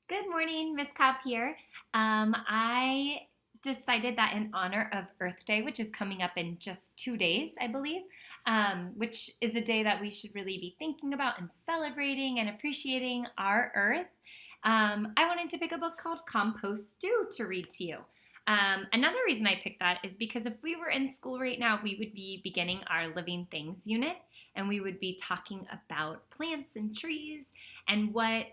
Good morning, Miss Cobb here. I decided that in honor of Earth Day, which is coming up in just 2 days, I believe, which is a day that we should really be thinking about and celebrating and appreciating our Earth, I wanted to pick a book called Compost Stew to read to you. Another reason I picked that is because if we were in school right now, we would be beginning our Living Things unit and we would be talking about plants and trees and what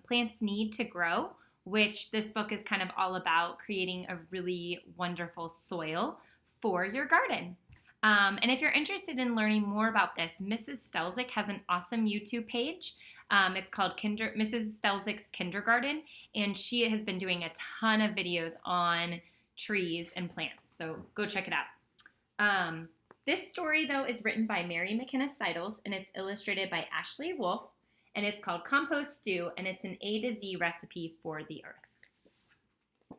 plants need to grow, which this book is kind of all about creating a really wonderful soil for your garden. And if you're interested in learning more about this, Mrs. Stelzick has an awesome YouTube page. It's called Mrs. Stelzick's Kindergarten, and she has been doing a ton of videos on trees and plants. So go check it out. This story, though, is written by Mary McKenna Seidels, and it's illustrated by Ashley Wolf, and it's called Compost Stew, and it's an A to Z recipe for the earth.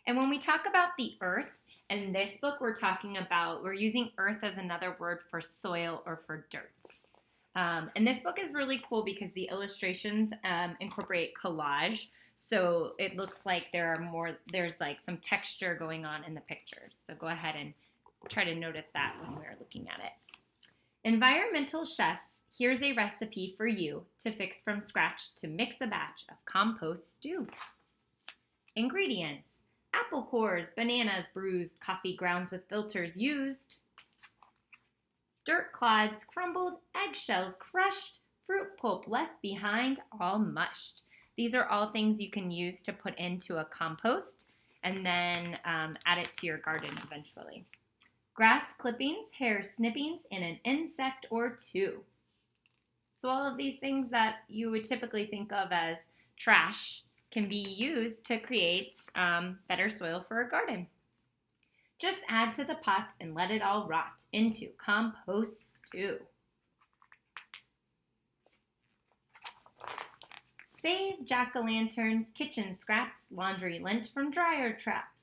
And when we talk about the earth, in this book, we're using earth as another word for soil or for dirt. And this book is really cool because the illustrations incorporate collage. So it looks like there's like some texture going on in the pictures. So go ahead and try to notice that when we're looking at it. Environmental chefs, here's a recipe for you to fix from scratch to mix a batch of compost stew. Ingredients: apple cores, bananas bruised, coffee grounds with filters used, dirt clods crumbled, eggshells crushed, fruit pulp left behind, all mushed. These are all things you can use to put into a compost and then add it to your garden eventually. Grass clippings, hair snippings, and an insect or two. So all of these things that you would typically think of as trash can be used to create better soil for a garden. Just add to the pot and let it all rot into compost stew. Save jack-o'-lanterns, kitchen scraps, laundry lint from dryer traps.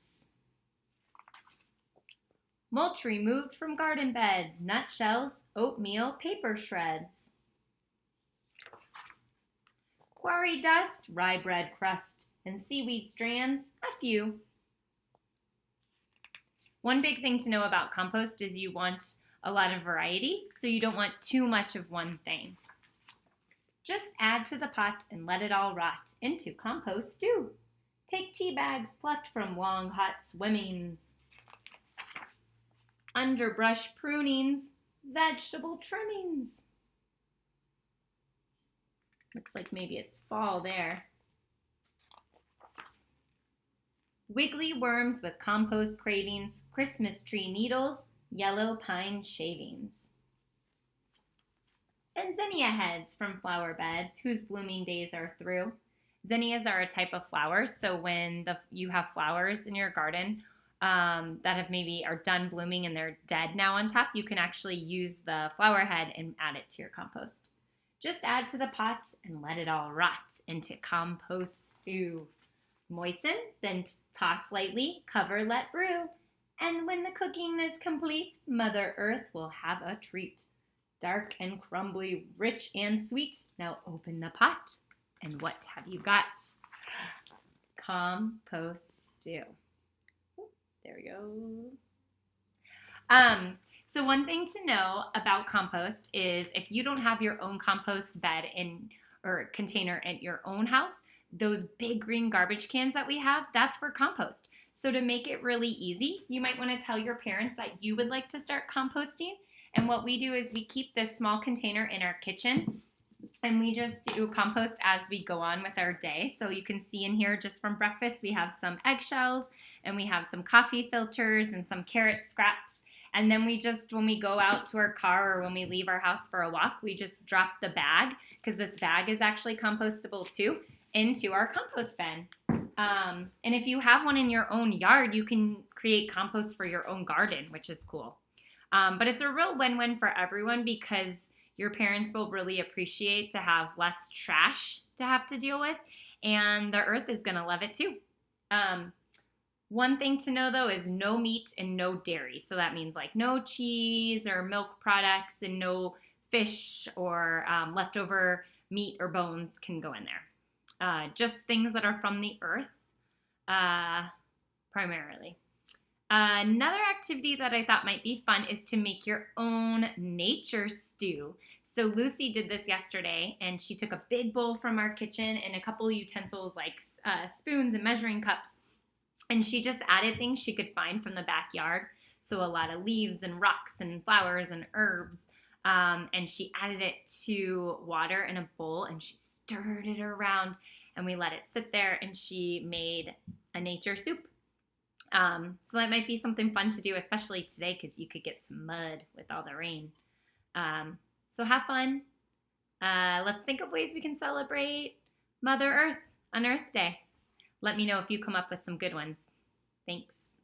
Mulch removed from garden beds, nutshells, oatmeal, paper shreds. Quarry dust, rye bread crust, and seaweed strands, a few. One big thing to know about compost is you want a lot of variety, so you don't want too much of one thing. Just add to the pot and let it all rot into compost stew. Take tea bags plucked from long hot swimmings, underbrush prunings, vegetable trimmings. Looks like maybe it's fall there. Wiggly worms with compost cravings, Christmas tree needles, yellow pine shavings. And zinnia heads from flower beds whose blooming days are through. Zinnias are a type of flower, so when you have flowers in your garden that have maybe are done blooming and they're dead now on top, you can actually use the flower head and add it to your compost. Just add to the pot and let it all rot into compost stew. Moisten, then toss lightly, cover, let brew. And when the cooking is complete, Mother Earth will have a treat. Dark and crumbly, rich and sweet. Now open the pot, and what have you got? Compost stew. There we go. So one thing to know about compost is if you don't have your own compost bed or container at your own house, those big green garbage cans that we have, that's for compost. So to make it really easy, you might want to tell your parents that you would like to start composting. And what we do is we keep this small container in our kitchen and we just do compost as we go on with our day. So you can see in here just from breakfast, we have some eggshells and we have some coffee filters and some carrot scraps. And then when we go out to our car or when we leave our house for a walk, we just drop the bag, because this bag is actually compostable too, into our compost bin. And if you have one in your own yard, you can create compost for your own garden, which is cool. But it's a real win-win for everyone because your parents will really appreciate to have less trash to have to deal with, and the earth is going to love it too. One thing to know, though, is no meat and no dairy. So that means like no cheese or milk products and no fish or leftover meat or bones can go in there. just things that are from the earth, primarily. Another activity that I thought might be fun is to make your own nature stew. So Lucy did this yesterday, and she took a big bowl from our kitchen and a couple utensils like spoons and measuring cups, and she just added things she could find from the backyard. So a lot of leaves and rocks and flowers and herbs, and she added it to water in a bowl, and she stirred it around, and we let it sit there, and she made a nature soup. So that might be something fun to do, especially today, because you could get some mud with all the rain. So have fun. Let's think of ways we can celebrate Mother Earth on Earth Day. Let me know if you come up with some good ones. Thanks.